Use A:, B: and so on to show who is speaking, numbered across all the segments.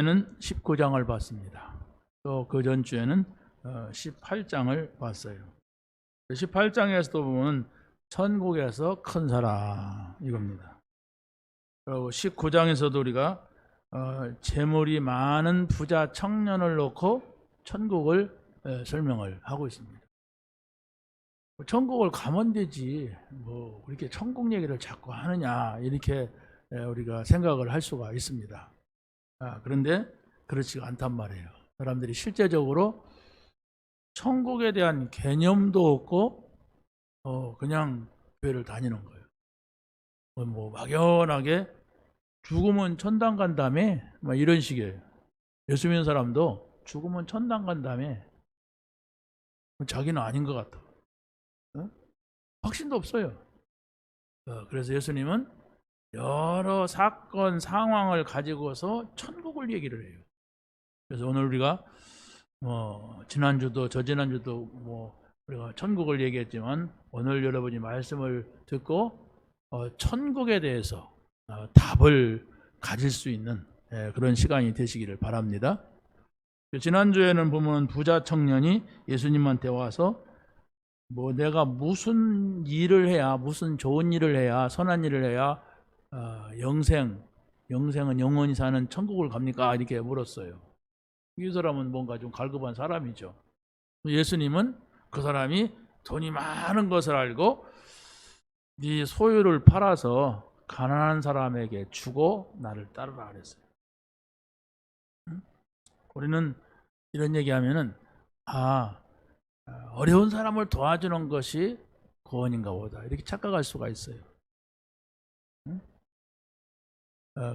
A: 는 19장을 봤습니다. 또 그 전주에는 18장을 봤어요. 18장에서도 보면 천국에서 큰 사람 이겁니다. 그리고 19장에서도 우리가 재물이 많은 부자 청년을 놓고 천국을 설명을 하고 있습니다. 천국을 가면 되지 뭐 이렇게 천국 얘기를 자꾸 하느냐 이렇게 우리가 생각을 할 수가 있습니다. 그런데 그렇지가 않단 말이에요. 사람들이 실제적으로 천국에 대한 개념도 없고 그냥 교회를 다니는 거예요. 뭐 막연하게 죽으면 천당 간다며 막 이런 식이에요. 예수 믿는 사람도 죽으면 천당 간다며 자기는 아닌 것 같아. 확신도 없어요. 그래서 예수님은 여러 사건 상황을 가지고서 천국을 얘기를 해요. 그래서 오늘 우리가 지난주도 저지난주도 우리가 천국을 얘기했지만 오늘 여러분이 말씀을 듣고 천국에 대해서 답을 가질 수 있는 그런 시간이 되시기를 바랍니다. 지난주에는 보면 부자 청년이 예수님한테 와서 내가 무슨 일을 해야, 무슨 좋은 일을 해야, 선한 일을 해야 영생은 영원히 사는 천국을 갑니까? 이렇게 물었어요. 이 사람은 뭔가 좀 갈급한 사람이죠. 예수님은 그 사람이 돈이 많은 것을 알고 네 소유를 팔아서 가난한 사람에게 주고 나를 따르라 그랬어요. 우리는 이런 얘기하면은 어려운 사람을 도와주는 것이 구원인가 보다 이렇게 착각할 수가 있어요.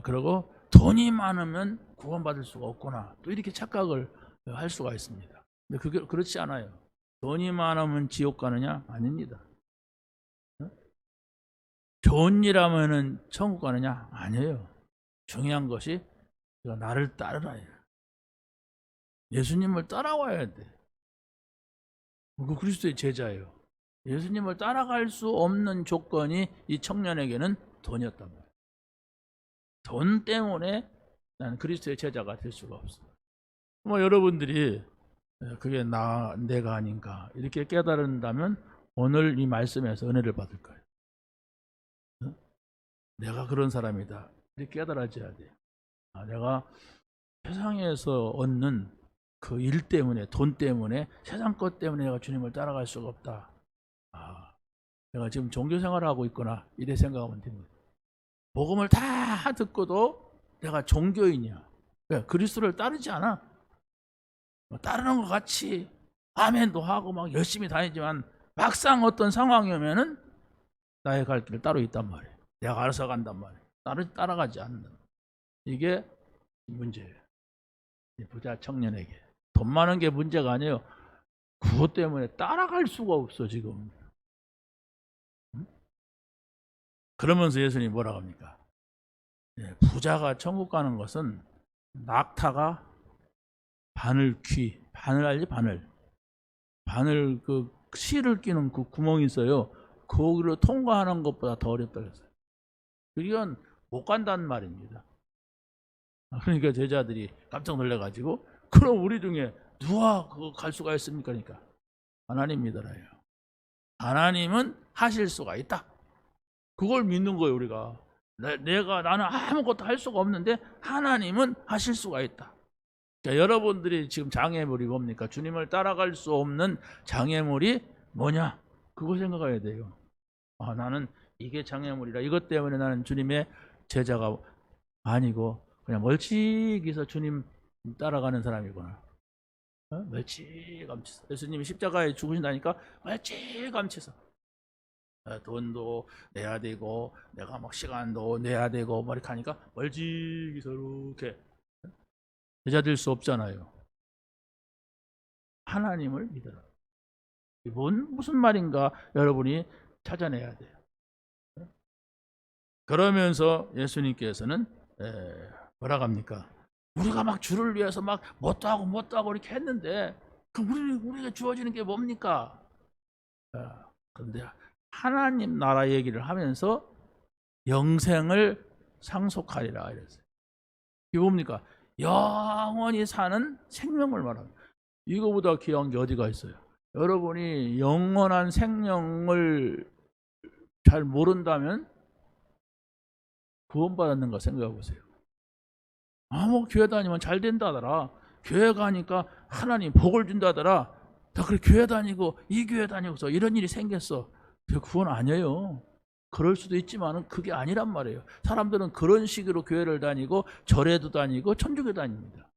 A: 그리고 돈이 많으면 구원받을 수가 없구나 또 이렇게 착각을 할 수가 있습니다. 근데 그게 그렇지 않아요. 돈이 많으면 지옥 가느냐? 아닙니다. 좋은 일 하면은 천국 가느냐? 아니에요. 중요한 것이 나를 따르라. 예수님을 따라와야 돼. 그 그리스도의 제자예요. 예수님을 따라갈 수 없는 조건이 이 청년에게는 돈이었단 말이에요. 돈 때문에 나는 그리스도의 제자가 될 수가 없어. 여러분들이 그게 내가 아닌가 이렇게 깨달은다면 오늘 이 말씀에서 은혜를 받을 거예요. 내가 그런 사람이다 이렇게 깨달아져야 돼요. 내가 세상에서 얻는 그 일 때문에 돈 때문에 세상 것 때문에 내가 주님을 따라갈 수가 없다. 내가 지금 종교생활을 하고 있구나 이래 생각하면 됩니다. 복음을 다 듣고도 내가 종교인이야. 그리스도를 따르지 않아. 따르는 것 같이 아멘도 하고 막 열심히 다니지만 막상 어떤 상황이 오면은 나의 갈 길을 따로 있단 말이에요. 내가 알아서 간단 말이에요. 따라가지 않는다. 이게 문제예요. 부자 청년에게 돈 많은 게 문제가 아니에요. 그것 때문에 따라갈 수가 없어 지금. 그러면서 예수님이 뭐라고 합니까? 부자가 천국 가는 것은 낙타가 바늘 알지? 바늘 그 실을 끼는 그 구멍이 있어요. 거기를 통과하는 것보다 더 어렵다 그랬어요. 이건 못 간다는 말입니다. 그러니까 제자들이 깜짝 놀라가지고 그럼 우리 중에 누가 그거 갈 수가 있습니까? 그러니까 하나님 믿어라요. 하나님은 하실 수가 있다. 그걸 믿는 거예요 우리가. 나는 아무것도 할 수가 없는데 하나님은 하실 수가 있다. 그러니까 여러분들이 지금 장애물이 뭡니까? 주님을 따라갈 수 없는 장애물이 뭐냐? 그거 생각해야 돼요. 나는 이게 장애물이라 이것 때문에 나는 주님의 제자가 아니고 그냥 멀찍이서 주님 따라가는 사람이구나. 멀찌감치서 예수님이 십자가에 죽으신다니까 멀찌감치서 돈도 내야 되고 내가 막 시간도 내야 되고 막 이렇게 하니까 멀찍이서 이렇게 제자 될 수 없잖아요. 하나님을 믿어라. 이건 무슨 말인가 여러분이 찾아내야 돼요. 그러면서 예수님께서는 뭐라고 합니까? 우리가 막 주를 위해서 막 뭣도 하고 이렇게 했는데 그럼 우리가 주어지는 게 뭡니까? 그런데 하나님 나라 얘기를 하면서 영생을 상속하리라 이랬어요. 이게 뭡니까? 영원히 사는 생명을 말합니다. 이거보다 귀한 게 어디가 있어요? 여러분이 영원한 생명을 잘 모른다면 구원받았는 거 생각해 보세요. 뭐 교회 다니면 잘 된다더라. 교회 가니까 하나님 복을 준다더라. 다 그래 교회 다니고 이 교회 다니고서 이런 일이 생겼어. 그 구원 아니에요. 그럴 수도 있지만 그게 아니란 말이에요. 사람들은 그런 식으로 교회를 다니고 절에도 다니고 천주교 다닙니다.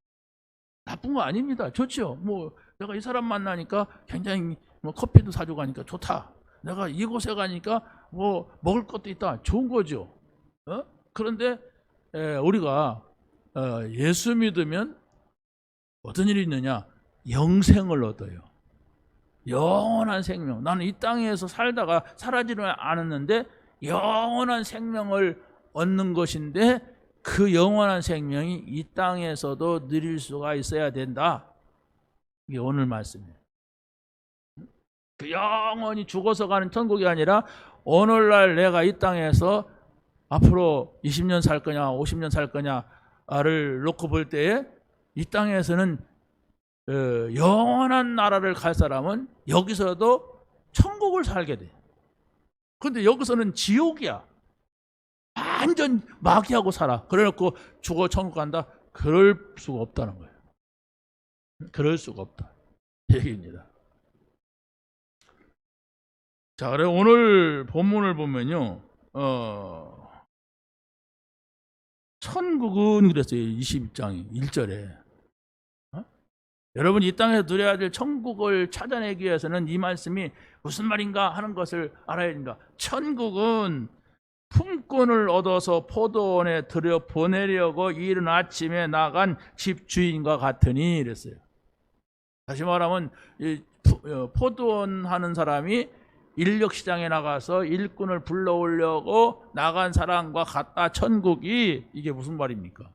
A: 나쁜 거 아닙니다. 좋죠. 뭐 내가 이 사람 만나니까 굉장히 뭐 커피도 사주고 가니까 좋다. 내가 이곳에 가니까 뭐 먹을 것도 있다. 좋은 거죠. 그런데 우리가 예수 믿으면 어떤 일이 있느냐? 영생을 얻어요. 영원한 생명. 나는 이 땅에서 살다가 사라지는 않았는데 영원한 생명을 얻는 것인데 그 영원한 생명이 이 땅에서도 누릴 수가 있어야 된다. 이게 오늘 말씀이에요. 그 영원히 죽어서 가는 천국이 아니라 오늘날 내가 이 땅에서 앞으로 20년 살 거냐 50년 살 거냐를 놓고 볼 때에 이 땅에서는 영원한 나라를 갈 사람은 여기서도 천국을 살게 돼. 그런데 여기서는 지옥이야. 완전 마귀하고 살아. 그래놓고 죽어 천국 간다? 그럴 수가 없다는 거예요. 그럴 수가 없다. 얘기입니다. 자, 그래 오늘 본문을 보면요. 천국은 그랬어요. 22장 1절에. 여러분 이 땅에서 누려야 될 천국을 찾아내기 위해서는 이 말씀이 무슨 말인가 하는 것을 알아야 됩니다. 천국은 품꾼을 얻어서 포도원에 들여 보내려고 이른 아침에 나간 집주인과 같으니 이랬어요. 다시 말하면 포도원 하는 사람이 인력시장에 나가서 일꾼을 불러오려고 나간 사람과 같다. 천국이 이게 무슨 말입니까?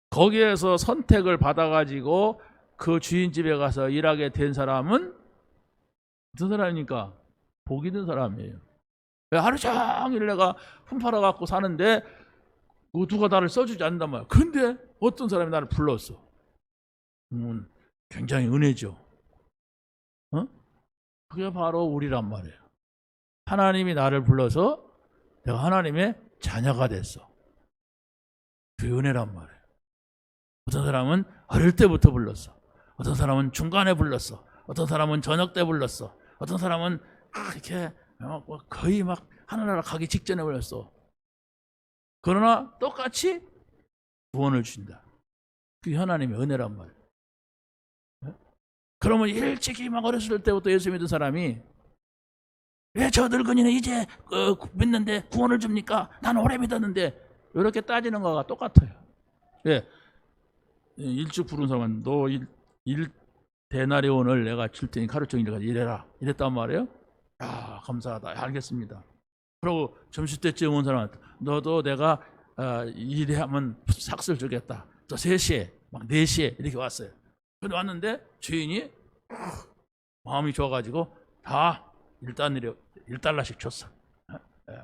A: 거기에서 선택을 받아가지고 그 주인 집에 가서 일하게 된 사람은 어떤 사람입니까? 복 있는 사람이에요. 하루 종일 내가 품팔아 갖고 사는데 누가 나를 써주지 않는단 말이야. 그런데 어떤 사람이 나를 불렀어. 굉장히 은혜죠. 그게 바로 우리란 말이에요. 하나님이 나를 불러서 내가 하나님의 자녀가 됐어. 그 은혜란 말이에요. 어떤 사람은 어릴 때부터 불렀어. 어떤 사람은 중간에 불렀어. 어떤 사람은 저녁 때 불렀어. 어떤 사람은 이렇게 거의 막 하늘나라 가기 직전에 불렀어. 그러나 똑같이 구원을 준다. 그게 하나님의 은혜란 말이에요. 그러면 일찍이 막 어렸을 때부터 예수 믿은 사람이 왜 저 늙은이는 이제 믿는데 구원을 줍니까? 난 오래 믿었는데 이렇게 따지는 거가 똑같아요. 예. 일찍 부른 사람은 너 대나리온을 내가 줄 테니 하루 종일 가서 일해라 이랬단 말이에요. 야 감사하다. 알겠습니다. 그리고 점심때쯤 온 사람한테 너도 내가 일하면 삭스를 주겠다. 또 3시에 막 4시에 이렇게 왔어요. 근데 왔는데 주인이 마음이 좋아가지고 다 1달러씩 줬어.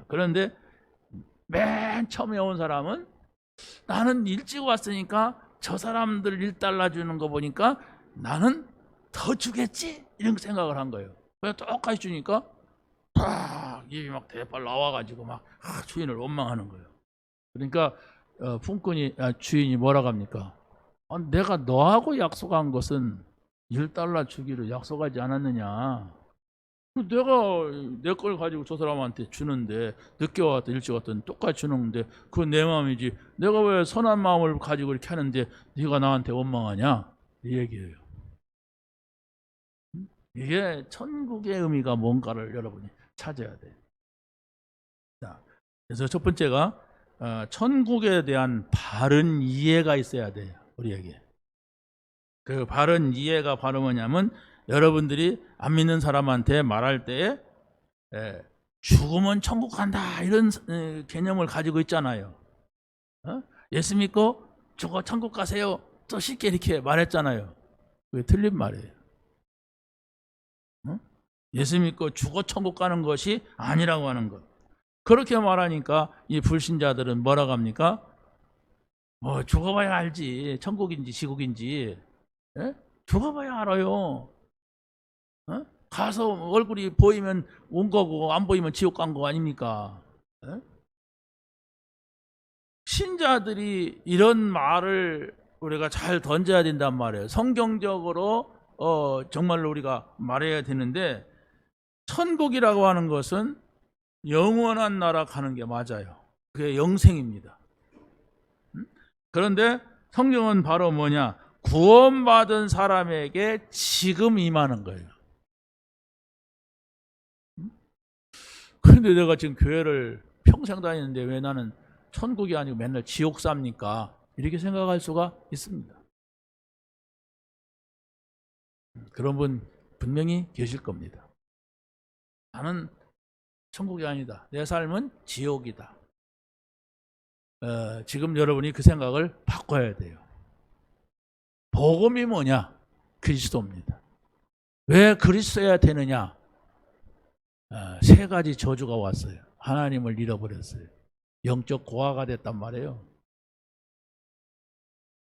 A: 그런데 맨 처음에 온 사람은 나는 일찍 왔으니까 저 사람들 1달러 주는 거 보니까 나는 더 주겠지? 이런 생각을 한 거예요. 그래서 똑같이 주니까 팍 입이 막 대빨 나와가지고 막 주인을 원망하는 거예요. 그러니까 품꾼이 주인이 뭐라고 합니까? 내가 너하고 약속한 것은 1달러 주기로 약속하지 않았느냐? 내가 내 걸 가지고 저 사람한테 주는데 늦게 왔든 일찍 왔든 똑같이 주는데 그건 내 마음이지 내가 왜 선한 마음을 가지고 이렇게 하는데 네가 나한테 원망하냐? 이 얘기예요. 이게 천국의 의미가 뭔가를 여러분이 찾아야 돼요. 자, 그래서 첫 번째가 천국에 대한 바른 이해가 있어야 돼요. 우리에게. 그 바른 이해가 바로 뭐냐면 여러분들이 안 믿는 사람한테 말할 때에 죽으면 천국 간다 이런 개념을 가지고 있잖아요. 예수 믿고 죽어 천국 가세요. 또 쉽게 이렇게 말했잖아요. 그게 틀린 말이에요. 예수 믿고 죽어 천국 가는 것이 아니라고 하는 것. 그렇게 말하니까 이 불신자들은 뭐라고 합니까? 뭐 죽어봐야 알지. 천국인지 지국인지. 예? 죽어봐야 알아요. 어? 가서 얼굴이 보이면 온 거고 안 보이면 지옥 간 거 아닙니까? 예? 신자들이 이런 말을 우리가 잘 던져야 된단 말이에요. 성경적으로 정말로 우리가 말해야 되는데, 천국이라고 하는 것은 영원한 나라 가는 게 맞아요. 그게 영생입니다. 그런데 성경은 바로 뭐냐? 구원받은 사람에게 지금 임하는 거예요. 그런데 내가 지금 교회를 평생 다니는데 왜 나는 천국이 아니고 맨날 지옥 삽니까? 이렇게 생각할 수가 있습니다. 그런 분 분명히 계실 겁니다. 나는 천국이 아니다. 내 삶은 지옥이다. 지금 여러분이 그 생각을 바꿔야 돼요. 복음이 뭐냐? 그리스도입니다. 왜 그리스도여야 되느냐? 세 가지 저주가 왔어요. 하나님을 잃어버렸어요. 영적 고아가 됐단 말이에요.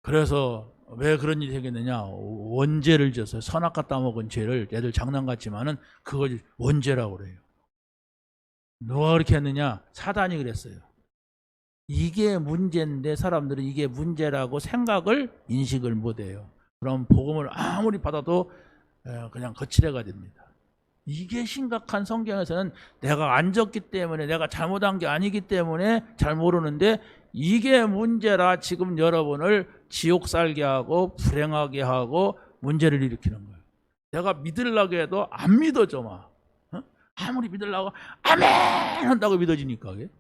A: 그래서 왜 그런 일이 생겼느냐? 원죄를 졌어요. 선악과 따먹은 죄를 애들 장난 같지만은 그걸 원죄라고 그래요. 누가 그렇게 했느냐? 사단이 그랬어요. 이게 문제인데 사람들은 이게 문제라고 생각을 인식을 못해요. 그럼 복음을 아무리 받아도 그냥 거칠애가 됩니다. 이게 심각한. 성경에서는 내가 안 졌기 때문에, 내가 잘못한 게 아니기 때문에 잘 모르는데 이게 문제라 지금 여러분을 지옥 살게 하고 불행하게 하고 문제를 일으키는 거예요. 내가 믿으려고 해도 안 믿어져 막. 아무리 믿으려고 아멘 한다고 믿어지니까. 그게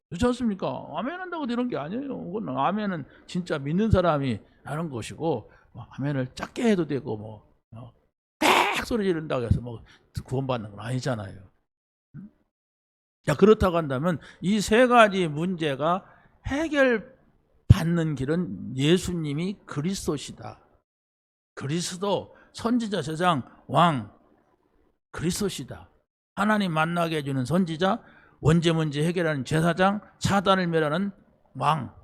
A: 그렇지 않습니까? 아멘 한다고 되는 게 아니에요. 그건 아멘은 진짜 믿는 사람이 하는 것이고, 아멘을 작게 해도 되고 뭐 딱 소리 지른다고 해서 뭐 구원받는 건 아니잖아요. 자, 그렇다고 한다면 이 세 가지 문제가 해결받는 길은 예수님이 그리스도시다. 그리스도, 선지자, 제장, 왕, 그리스도시다. 하나님 만나게 해주는 선지자, 원죄 문제 해결하는 제사장, 사단을 멸하는 왕.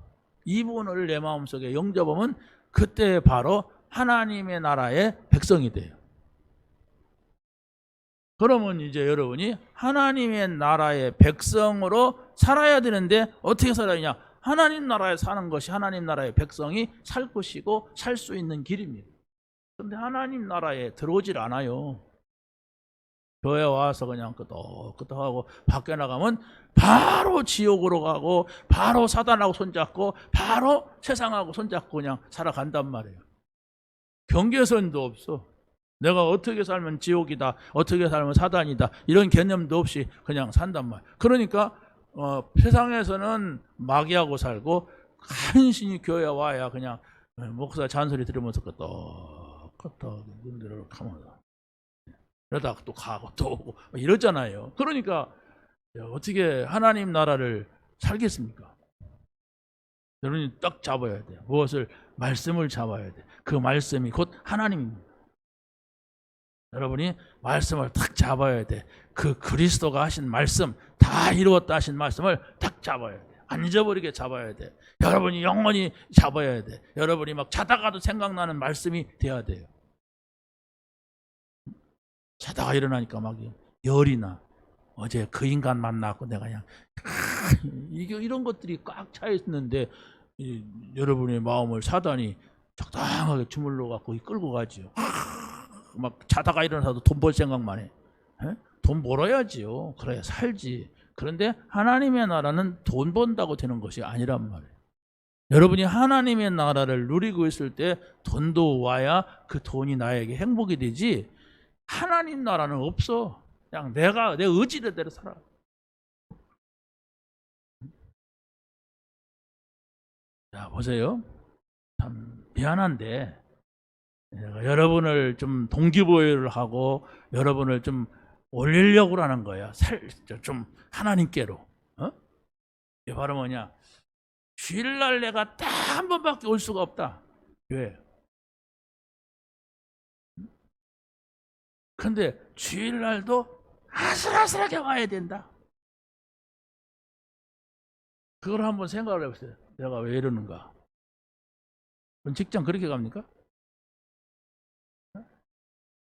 A: 이분을 내 마음속에 영접하면 그때 바로 하나님의 나라의 백성이 돼요. 그러면 이제 여러분이 하나님의 나라의 백성으로 살아야 되는데 어떻게 살아야 하냐? 하나님 나라에 사는 것이 하나님 나라의 백성이 살 것이고 살 수 있는 길입니다. 그런데 하나님 나라에 들어오질 않아요. 교회 와서 그냥 끄떡끄떡하고 밖에 나가면 바로 지옥으로 가고 바로 사단하고 손잡고 바로 세상하고 손잡고 그냥 살아간단 말이에요. 경계선도 없어. 내가 어떻게 살면 지옥이다, 어떻게 살면 사단이다, 이런 개념도 없이 그냥 산단 말이에요. 그러니까 세상에서는 마귀하고 살고 간신히 교회 와야 그냥 목사 잔소리 들으면서 끄떡끄떡 눈들을 감아서 그러다가 또 가고 또 오고 이러잖아요. 그러니까 어떻게 하나님 나라를 살겠습니까? 여러분이 딱 잡아야 돼요. 무엇을? 말씀을 잡아야 돼. 그 말씀이 곧 하나님입니다. 여러분이 말씀을 딱 잡아야 돼. 그 그리스도가 하신 말씀, 다 이루었다 하신 말씀을 딱 잡아야 돼. 안 잊어버리게 잡아야 돼. 여러분이 영원히 잡아야 돼. 여러분이 막 자다가도 생각나는 말씀이 돼야 돼요. 자다가 일어나니까 막 열이 나. 어제 그 인간 만나고 내가 그냥 이게 이런 것들이 꽉 차 있는데 여러분의 마음을 사단이 적당하게 주물러 갖고 끌고 가지요. 막 자다가 일어나도 돈 벌 생각만 해. 돈 벌어야지요. 그래야 살지. 그런데 하나님의 나라는 돈 번다고 되는 것이 아니란 말이에요. 여러분이 하나님의 나라를 누리고 있을 때 돈도 와야 그 돈이 나에게 행복이 되지, 하나님 나라는 없어. 그냥 내가 내 의지대로 살아. 자, 보세요. 참 미안한데 내가 여러분을 좀 동기부여를 하고 여러분을 좀 올리려고 하는 거야. 좀 하나님께로. 이게 바로 뭐냐? 주일날 내가 딱 한 번밖에 올 수가 없다. 왜? 근데 주일날도 아슬아슬하게 와야 된다. 그걸 한번 생각을 해보세요. 내가 왜 이러는가? 그럼 직장 그렇게 갑니까?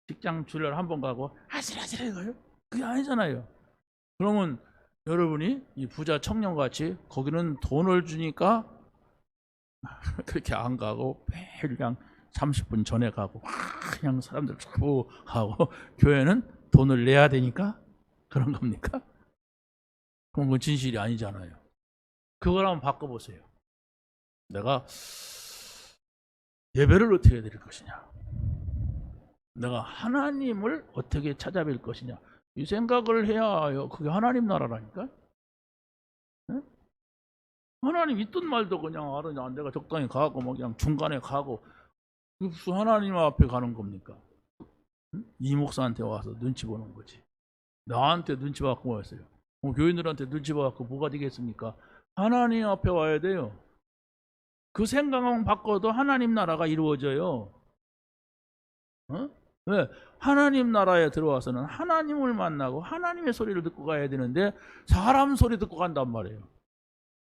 A: 직장 출혈 한번 가고 아슬아슬해 가요? 그게 아니잖아요. 그러면 여러분이 이 부자 청년같이 거기는 돈을 주니까 그렇게 안 가고 매일 그냥 30분 전에 가고 그냥 사람들 자꾸 하고 교회는 돈을 내야 되니까 그런 겁니까? 그런 건 진실이 아니잖아요. 그걸 한번 바꿔보세요. 내가 예배를 어떻게 드릴 것이냐, 내가 하나님을 어떻게 찾아뵐 것이냐, 이 생각을 해야 그게 하나님 나라라니까. 네? 하나님 있든 말도 그냥 알으냐, 내가 적당히 가고 뭐 그냥 중간에 가고 무슨 하나님 앞에 가는 겁니까? 이 목사한테 와서 눈치 보는 거지. 나한테 눈치 받고 왔어요. 교인들한테 눈치 받고 뭐가 되겠습니까? 하나님 앞에 와야 돼요. 그 생각만 바꿔도 하나님 나라가 이루어져요. 왜? 하나님 나라에 들어와서는 하나님을 만나고 하나님의 소리를 듣고 가야 되는데 사람 소리 듣고 간단 말이에요.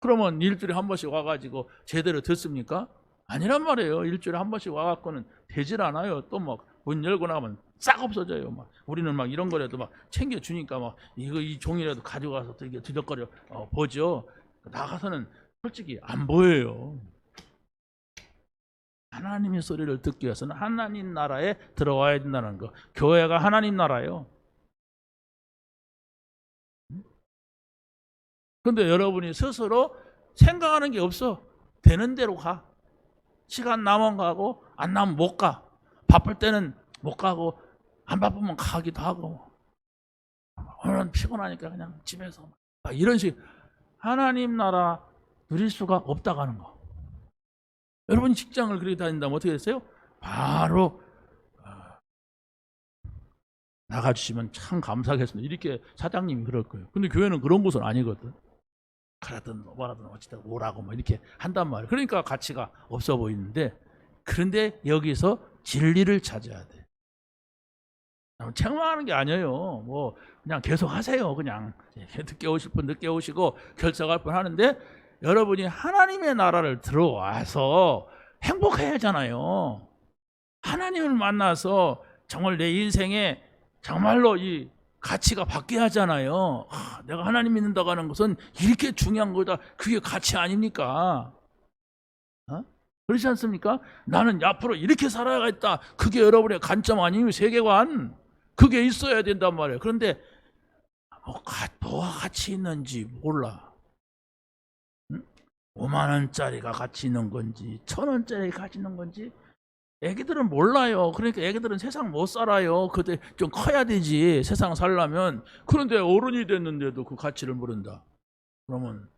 A: 그러면 일주일에 한 번씩 와가지고 제대로 듣습니까? 아니란 말이에요. 일주일에 한 번씩 와갖고는 되질 않아요. 또 막 문 열고 나가면 싹 없어져요. 막 우리는 막 이런 거라도 막 챙겨주니까 막 이 종이라도 가져가서 이게 뒤적거려 보죠. 나가서는 솔직히 안 보여요. 하나님의 소리를 듣기 위해서는 하나님 나라에 들어와야 된다는 거. 교회가 하나님 나라예요. 그런데 여러분이 스스로 생각하는 게 없어. 되는 대로 가. 시간 나면 가고 안 나면 못 가. 바쁠 때는 못 가고 안 바쁘면 가기도 하고, 오늘은 피곤하니까 그냥 집에서 이런 식. 하나님 나라 누릴 수가 없다고 하는 거. 여러분이 직장을 그렇게 다닌다면 어떻게 됐어요? 바로 나가주시면 참 감사하겠습니다. 이렇게 사장님이 그럴 거예요. 근데 교회는 그런 곳은 아니거든. 그러든 뭐라든 어찌든 오라고 뭐 이렇게 한단 말이에요. 그러니까 가치가 없어 보이는데, 그런데 여기서 진리를 찾아야 돼. 책망하는 게 아니에요. 뭐 그냥 계속 하세요. 그냥 늦게 오실 분 늦게 오시고 결석할 분 하는데, 여러분이 하나님의 나라를 들어와서 행복해야 하잖아요. 하나님을 만나서 정말 내 인생에 정말로 이 가치가 바뀌어야 하잖아요. 내가 하나님 믿는다고 하는 것은 이렇게 중요한 거다. 그게 가치 아닙니까? 그렇지 않습니까? 나는 앞으로 이렇게 살아야겠다. 그게 여러분의 관점 아니면 세계관. 그게 있어야 된단 말이에요. 그런데 뭐가 가치 있는지 몰라. 5만 원짜리가 가치 있는 건지 1,000원짜리가 가치 있는 건지 애기들은 몰라요. 그러니까 애기들은 세상 못 살아요. 그때 좀 커야 되지, 세상 살려면. 그런데 어른이 됐는데도 그 가치를 모른다. 그러면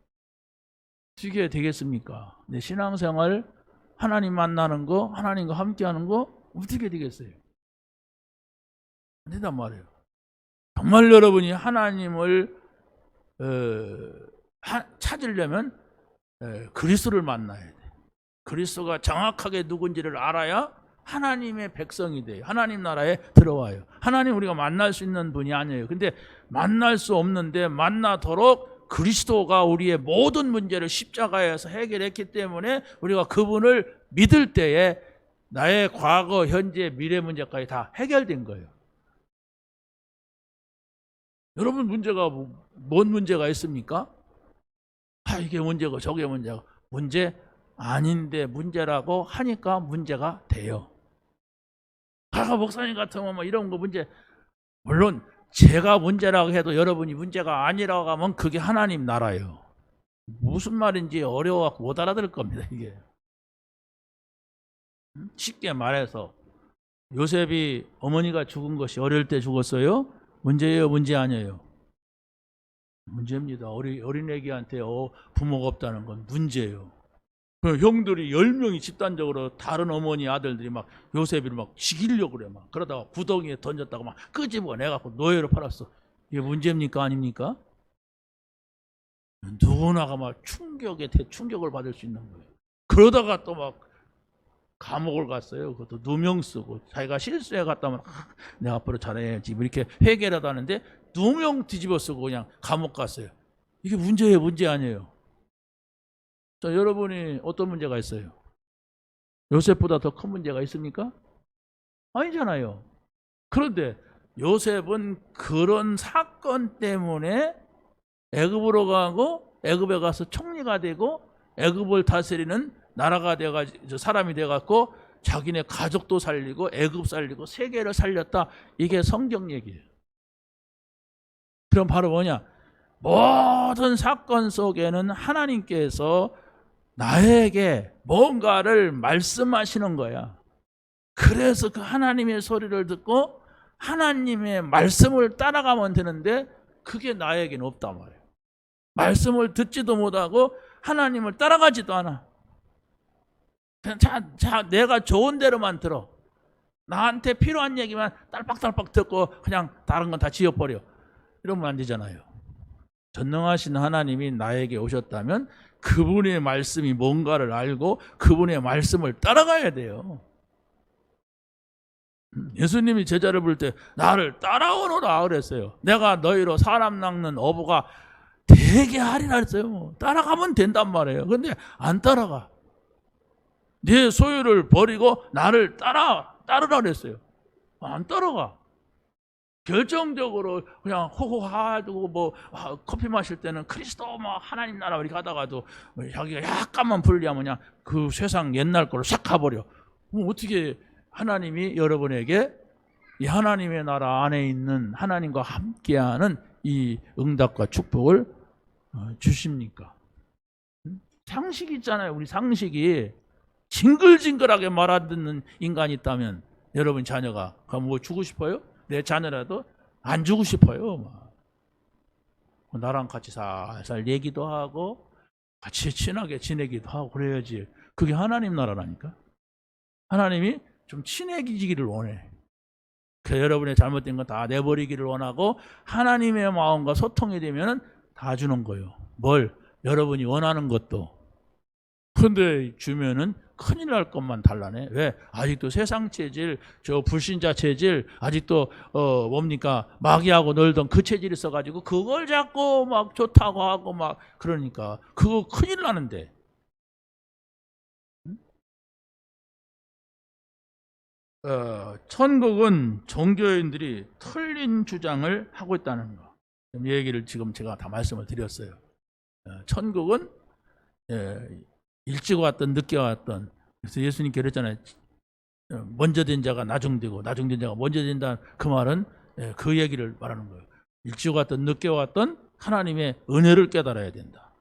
A: 어떻게 되겠습니까? 내 신앙생활, 하나님 만나는 거, 하나님과 함께하는 거 어떻게 되겠어요? 안 된단 말이에요. 정말 여러분이 하나님을 찾으려면 그리스도를 만나야 돼. 그리스도가 정확하게 누군지를 알아야 하나님의 백성이 돼요. 하나님 나라에 들어와요. 하나님 우리가 만날 수 있는 분이 아니에요. 근데 만날 수 없는데 만나도록 그리스도가 우리의 모든 문제를 십자가에서 해결했기 때문에 우리가 그분을 믿을 때에 나의 과거, 현재, 미래 문제까지 다 해결된 거예요. 여러분 문제가 뭔 문제가 있습니까? 이게 문제고 저게 문제고. 문제 아닌데 문제라고 하니까 문제가 돼요. 목사님 같으면 뭐 이런 거 문제, 물론 제가 문제라고 해도 여러분이 문제가 아니라고 하면 그게 하나님 나라예요. 무슨 말인지 어려워서 못 알아들을 겁니다. 이게 쉽게 말해서 요셉이 어머니가 죽은 것이 어릴 때 죽었어요? 문제예요, 문제 아니에요? 문제입니다. 어린애기한테 부모가 없다는 건 문제예요. 형들이 10명이 집단적으로 다른 어머니 아들들이 막 요셉이를 막 죽이려고 그래. 막 그러다가 구덩이에 던졌다고 막 끄집어내갖고 노예로 팔았어. 이게 문제입니까 아닙니까? 누구나가 막 충격을 받을 수 있는 거예요. 그러다가 또 막 감옥을 갔어요. 그것도 누명 쓰고 자기가 실수해 갔다면 내가 앞으로 잘해야지 이렇게 회개라도 하는데 누명 뒤집어 쓰고 그냥 감옥 갔어요. 이게 문제예요, 문제 아니에요? 자, 여러분이 어떤 문제가 있어요? 요셉보다 더 큰 문제가 있습니까? 아니잖아요. 그런데 요셉은 그런 사건 때문에 애굽으로 가고 애굽에 가서 총리가 되고 애굽을 다스리는 나라가 돼가지고 사람이 돼갖고 자기네 가족도 살리고 애굽 살리고 세계를 살렸다. 이게 성경 얘기예요. 그럼 바로 뭐냐? 모든 사건 속에는 하나님께서 나에게 뭔가를 말씀하시는 거야. 그래서 그 하나님의 소리를 듣고 하나님의 말씀을 따라가면 되는데 그게 나에게는 없단 말이에요. 말씀을 듣지도 못하고 하나님을 따라가지도 않아. 그냥 내가 좋은 대로만 들어. 나한테 필요한 얘기만 딸빡딸빡 듣고 그냥 다른 건 다 지워버려. 이러면 안 되잖아요. 전능하신 하나님이 나에게 오셨다면 그분의 말씀이 뭔가를 알고 그분의 말씀을 따라가야 돼요. 예수님이 제자를 부를 때 나를 따라오너라 그랬어요. 내가 너희로 사람 낚는 어부가 되게 하리라 했어요. 따라가면 된단 말이에요. 근데 안 따라가. 네 소유를 버리고 나를 따르라 그랬어요. 안 따라가. 결정적으로 그냥 호호하고 뭐 커피 마실 때는 그리스도 뭐 하나님 나라 이렇게 하다가도 자기가 약간만 불리하면 그냥 그 세상 옛날 거로 싹 가버려. 그럼 어떻게 하나님이 여러분에게 이 하나님의 나라 안에 있는 하나님과 함께하는 이 응답과 축복을 주십니까? 상식이 있잖아요. 우리 상식이 징글징글하게 말 안 듣는 인간이 있다면 여러분 자녀가 그럼 뭐 주고 싶어요? 내 자녀라도 안 주고 싶어요. 나랑 같이 살살 얘기도 하고 같이 친하게 지내기도 하고 그래야지. 그게 하나님 나라라니까. 하나님이 좀 친해지기를 원해. 그 여러분의 잘못된 건 다 내버리기를 원하고 하나님의 마음과 소통이 되면 다 주는 거예요. 뭘? 여러분이 원하는 것도. 그런데 주면은 큰일 날 것만 달라네. 왜? 아직도 세상 체질, 저 불신자 체질, 아직도 뭡니까? 마귀하고 놀던 그 체질이 있어가지고 그걸 자꾸 막 좋다고 하고 막 그러니까 그거 큰일 나는데. 천국은 종교인들이 틀린 주장을 하고 있다는 거. 이 얘기를 지금 제가 다 말씀을 드렸어요. 천국은 일찍 왔던 늦게 왔던. 그래서 예수님께 그랬잖아요. 먼저 된 자가 나중되고 나중된 자가 먼저 된다. 그 말은 그 얘기를 말하는 거예요. 일찍 왔던 늦게 왔던 하나님의 은혜를 깨달아야 된다.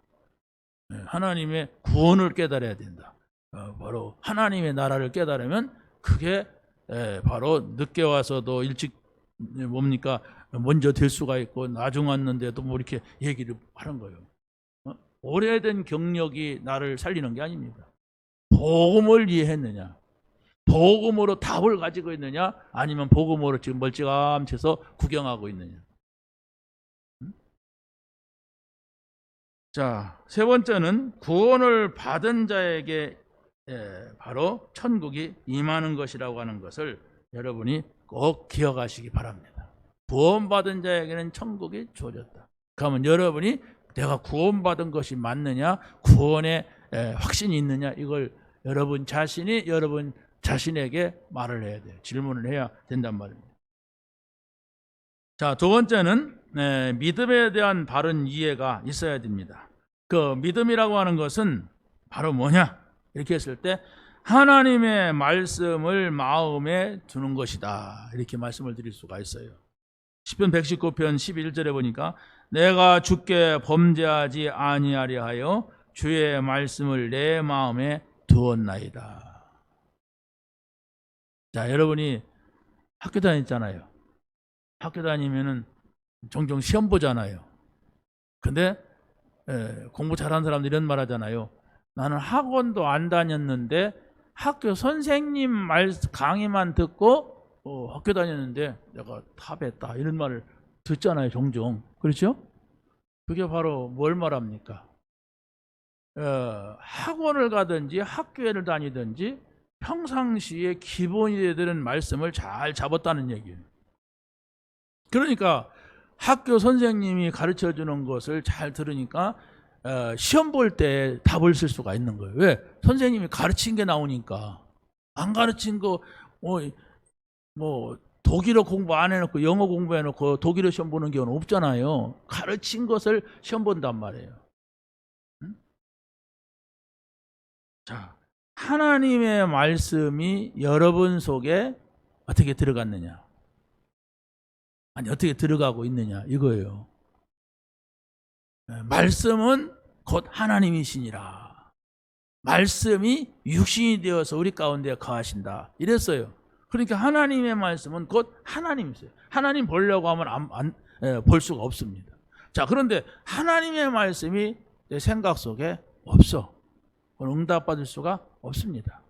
A: 하나님의 구원을 깨달아야 된다. 바로 하나님의 나라를 깨달으면 그게 바로 늦게 와서도 일찍 뭡니까 먼저 될 수가 있고 나중 왔는데도 뭐 이렇게 얘기를 하는 거예요. 오래된 경력이 나를 살리는 게 아닙니다. 복음을 이해했느냐, 복음으로 답을 가지고 있느냐, 아니면 복음으로 지금 멀찌감치서 구경하고 있느냐. 자, 세 번째는 구원을 받은 자에게 바로 천국이 임하는 것이라고 하는 것을 여러분이 꼭 기억하시기 바랍니다. 구원받은 자에게는 천국이 주어졌다. 그러면 여러분이 내가 구원받은 것이 맞느냐, 구원의 확신이 있느냐, 이걸 여러분 자신이 여러분 자신에게 말을 해야 돼요. 질문을 해야 된단 말입니다. 자, 두 번째는 믿음에 대한 바른 이해가 있어야 됩니다. 그 믿음이라고 하는 것은 바로 뭐냐? 이렇게 했을 때 하나님의 말씀을 마음에 두는 것이다. 이렇게 말씀을 드릴 수가 있어요. 시편 119편 11절에 보니까 내가 주께 범죄하지 아니하려 하여 주의 말씀을 내 마음에 두었나이다. 자, 여러분이 학교 다녔잖아요. 학교 다니면은 종종 시험 보잖아요. 근데 공부 잘하는 사람들 이런 말 하잖아요. 나는 학원도 안 다녔는데 학교 선생님 강의만 듣고 학교 다녔는데 내가 탑했다, 이런 말을 듣잖아요. 종종. 그렇죠? 그게 바로 뭘 말합니까? 학원을 가든지 학교를 다니든지 평상시에 기본이 되는 말씀을 잘 잡았다는 얘기예요. 그러니까 학교 선생님이 가르쳐주는 것을 잘 들으니까 시험 볼 때 답을 쓸 수가 있는 거예요. 왜? 선생님이 가르친 게 나오니까. 안 가르친 거 뭐 독일어 공부 안 해놓고 영어 공부해놓고 독일어 시험 보는 경우는 없잖아요. 가르친 것을 시험 본단 말이에요. 응? 자, 하나님의 말씀이 여러분 속에 어떻게 들어갔느냐? 아니, 어떻게 들어가고 있느냐? 이거예요. 말씀은 곧 하나님이시니라. 말씀이 육신이 되어서 우리 가운데 거하신다. 이랬어요. 그러니까 하나님의 말씀은 곧 하나님이세요. 하나님 보려고 하면 볼 수가 없습니다. 자, 그런데 하나님의 말씀이 내 생각 속에 없어. 그건 응답받을 수가 없습니다.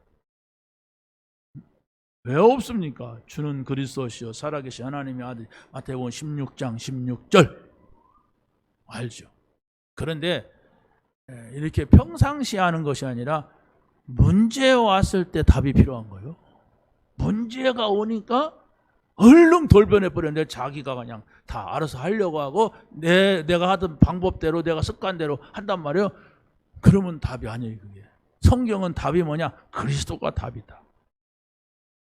A: 왜 없습니까? 주는 그리스도시요 살아계신 하나님의 아들. 마태복음 16장 16절 알죠. 그런데 이렇게 평상시 하는 것이 아니라 문제 왔을 때 답이 필요한 거예요. 문제가 오니까 얼른 돌변해 버렸는데 자기가 그냥 다 알아서 하려고 하고 내가 하던 방법대로 내가 습관대로 한단 말이에요. 그러면 답이 아니에요. 그게. 성경은 답이 뭐냐? 그리스도가 답이다.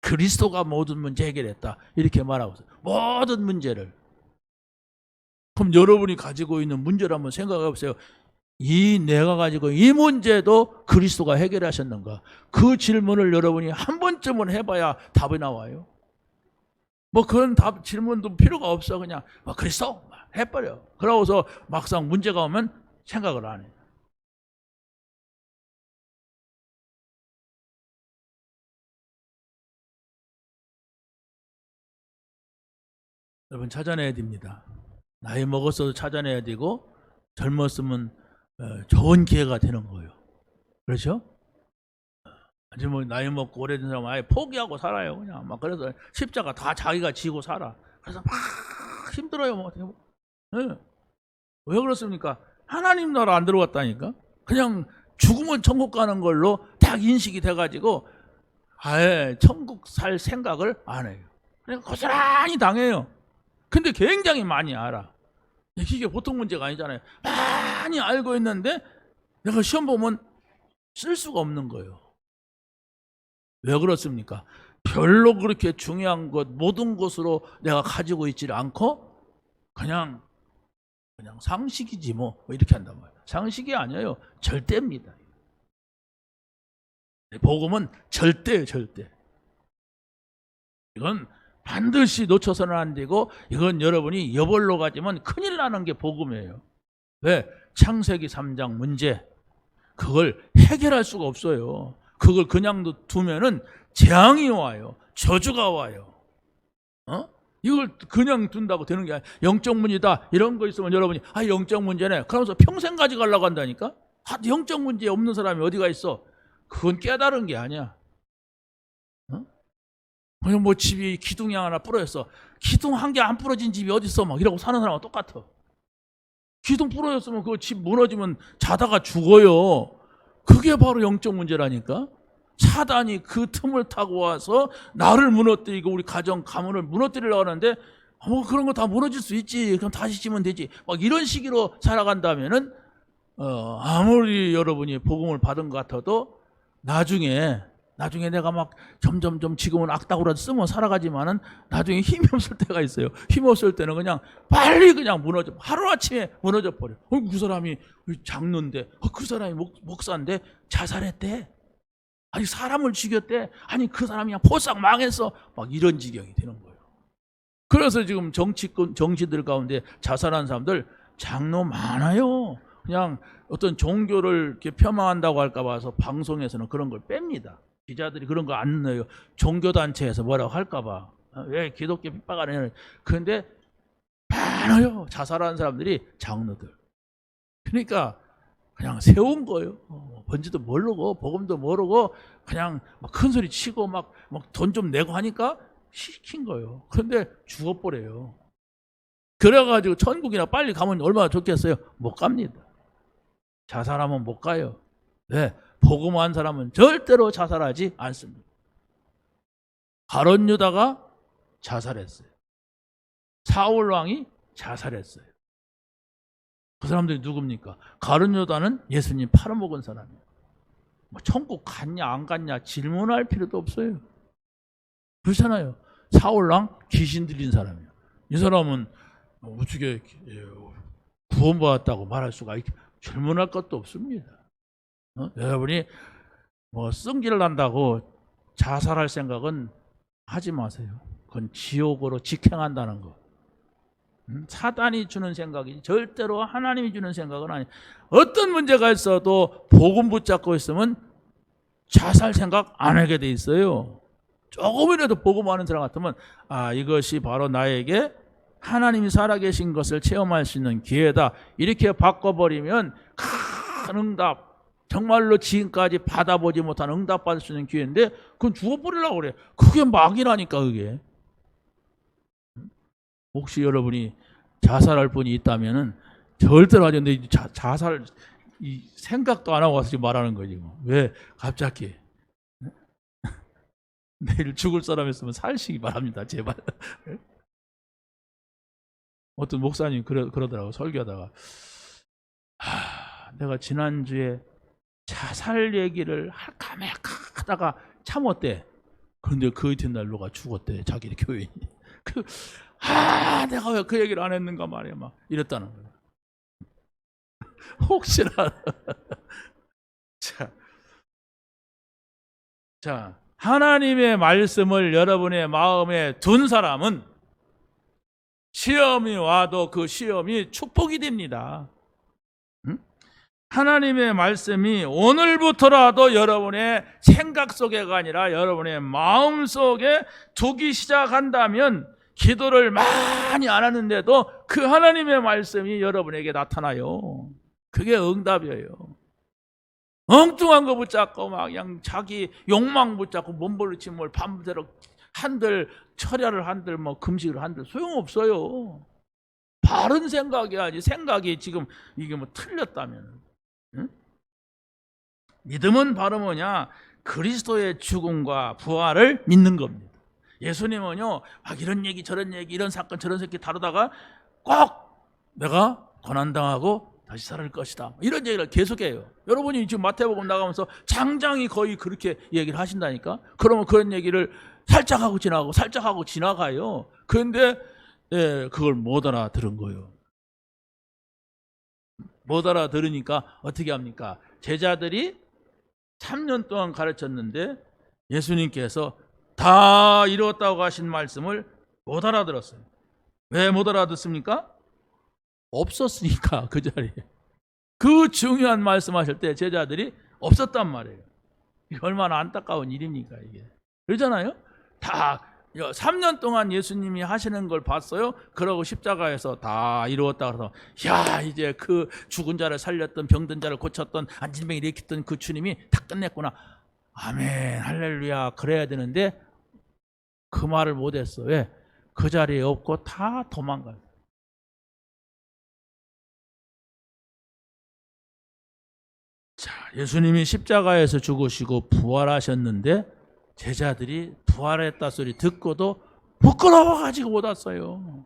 A: 그리스도가 모든 문제 해결했다. 이렇게 말하고 있어요. 모든 문제를. 그럼 여러분이 가지고 있는 문제를 한번 생각해 보세요. 내가 가지고 이 문제도 그리스도가 해결하셨는가? 그 질문을 여러분이 한 번쯤은 해봐야 답이 나와요. 뭐 그런 질문도 필요가 없어. 그냥 그리스도 해버려. 그러고서 막상 문제가 오면 생각을 안 해요. 여러분 찾아내야 됩니다. 나이 먹었어도 찾아내야 되고 젊었으면 좋은 기회가 되는 거예요. 그렇죠? 아직 뭐 나이 먹고 오래된 사람은 아예 포기하고 살아요. 그냥 막 그래서 십자가 다 자기가 지고 살아. 그래서 막 힘들어요. 뭐 네. 왜 그렇습니까? 하나님 나라 안 들어갔다니까. 그냥 죽으면 천국 가는 걸로 딱 인식이 돼가지고 아예 천국 살 생각을 안 해요. 그냥 고스란히 당해요. 근데 굉장히 많이 알아. 이게 보통 문제가 아니잖아요. 많이 알고 있는데 내가 시험 보면 쓸 수가 없는 거예요. 왜 그렇습니까? 별로 그렇게 중요한 것 모든 것으로 내가 가지고 있지를 않고 그냥 상식이지 뭐 이렇게 한단 말이에요. 상식이 아니에요. 절대입니다. 복음은 절대예요. 절대. 이건 반드시 놓쳐서는 안 되고 이건 여러분이 여벌로 가지면 큰일 나는 게 복음이에요. 왜? 창세기 3장 문제 그걸 해결할 수가 없어요. 그걸 그냥 두면은 재앙이 와요. 저주가 와요. 이걸 그냥 둔다고 되는 게 아니라 영적 문제다 이런 거 있으면 여러분이 영적 문제네 그러면서 평생 가져가려고 한다니까. 영적 문제 없는 사람이 어디가 있어. 그건 깨달은 게 아니야. 그냥 뭐 집이 기둥이 하나 부러졌어. 기둥 한 개 안 부러진 집이 어디 있어? 막 이러고 사는 사람과 똑같아. 기둥 부러졌으면 그 집 무너지면 자다가 죽어요. 그게 바로 영적 문제라니까. 사단이 그 틈을 타고 와서 나를 무너뜨리고 우리 가정 가문을 무너뜨리려고 하는데 뭐 그런 거 다 무너질 수 있지. 그럼 다시 지면 되지. 막 이런 식으로 살아간다면은 아무리 여러분이 복음을 받은 것 같아도 나중에 내가 막 점점 지금은 악다구라도 쓰면 살아가지만은 나중에 힘이 없을 때가 있어요. 힘 없을 때는 그냥 빨리 그냥 무너져. 하루아침에 무너져 버려. 그 사람이 장로인데 그 사람이 목사인데 자살했대. 아니 사람을 죽였대. 아니 그 사람이 그냥 포싹 망했어. 막 이런 지경이 되는 거예요. 그래서 지금 정치들 가운데 자살한 사람들 장로 많아요. 그냥 어떤 종교를 이렇게 폄하한다고 할까 봐서 방송에서는 그런 걸 뺍니다. 기자들이 그런 거 안 넣어요. 종교단체에서 뭐라고 할까 봐. 왜 기독교 핍박하느냐. 그런데 많아요. 자살한 사람들이 장로들. 그러니까 그냥 세운 거예요. 뭔지도 모르고 복음도 모르고 그냥 막 큰 소리 치고 막 돈 좀 내고 하니까 시킨 거예요. 그런데 죽어버려요. 그래가지고 천국이나 빨리 가면 얼마나 좋겠어요. 못 갑니다. 자살하면 못 가요. 네, 복음한 사람은 절대로 자살하지 않습니다. 가룟 유다가 자살했어요. 사울 왕이 자살했어요. 그 사람들이 누굽니까? 가룟 요단은 예수님 팔아먹은 사람이에요. 뭐 천국 갔냐 안 갔냐 질문할 필요도 없어요. 그렇잖아요. 사울왕 귀신 들린 사람이에요. 이 사람은 어떻게 구원받았다고 말할 수가 질문할 것도 없습니다. 여러분이 뭐 승질 난다고 자살할 생각은 하지 마세요. 그건 지옥으로 직행한다는 거. 사단이 주는 생각이지 절대로 하나님이 주는 생각은 아니에요. 어떤 문제가 있어도 복음 붙잡고 있으면 자살 생각 안 하게 돼 있어요. 조금이라도 복음 아는 사람 같으면 이것이 바로 나에게 하나님이 살아계신 것을 체험할 수 있는 기회다. 이렇게 바꿔버리면 큰 응답, 정말로 지금까지 받아보지 못한 응답 받을 수 있는 기회인데 그건 죽어버리려고 그래. 그게 막이라니까 그게. 혹시 여러분이 자살할 분이 있다면은 절대로 하지. 근데 자살 생각도 안 하고 와서 지금 말하는 거지. 뭐. 왜 갑자기 내일 죽을 사람 있으면 살시기 바랍니다. 제발. 어떤 목사님 그러더라고. 설교하다가 내가 지난주에 자살 얘기를 할까 말까 하다가 참았대. 그런데 그 이튿날 누가 죽었대. 자기 교인이. 내가 왜 그 얘기를 안 했는가 말이야. 막 이랬다는 거야. 혹시나. 자, 하나님의 말씀을 여러분의 마음에 둔 사람은 시험이 와도 그 시험이 축복이 됩니다. 하나님의 말씀이 오늘부터라도 여러분의 생각 속에가 아니라 여러분의 마음 속에 두기 시작한다면 기도를 많이 안 하는데도 그 하나님의 말씀이 여러분에게 나타나요. 그게 응답이에요. 엉뚱한 거 붙잡고 막 그냥 자기 욕망 붙잡고 몸부림치면 뭘 밤새도록 한들 철야를 한들 뭐 금식을 한들 소용없어요. 바른 생각이야지. 생각이 지금 이게 뭐 틀렸다면. 응? 믿음은 바로 뭐냐? 그리스도의 죽음과 부활을 믿는 겁니다. 예수님은요, 막 이런 얘기 저런 얘기 이런 사건 저런 새끼 다루다가 꼭 내가 고난당하고 다시 살아날 것이다 이런 얘기를 계속해요. 여러분이 지금 마태복음 나가면서 장장이 거의 그렇게 얘기를 하신다니까. 그러면 그런 얘기를 살짝 하고 지나가고 살짝 하고 지나가요. 그런데 그걸 못 알아들은 거예요. 못 알아들으니까 어떻게 합니까? 제자들이 3년 동안 가르쳤는데 예수님께서 다 이루었다고 하신 말씀을 못 알아들었어요. 왜 못 알아듣습니까? 없었으니까. 그 자리에 그 중요한 말씀하실 때 제자들이 없었단 말이에요. 이게 얼마나 안타까운 일입니까 이게. 그러잖아요. 다 3년 동안 예수님이 하시는 걸 봤어요. 그러고 십자가에서 다 이루었다 그래서 이제 그 죽은 자를 살렸던 병든 자를 고쳤던 안진병 일으켰던 그 주님이 다 끝냈구나. 아멘 할렐루야 그래야 되는데 그 말을 못했어. 왜? 그 자리에 없고 다 도망가요. 자, 예수님이 십자가에서 죽으시고 부활하셨는데 제자들이 부활했다 소리 듣고도 부끄러워가지고 못 왔어요.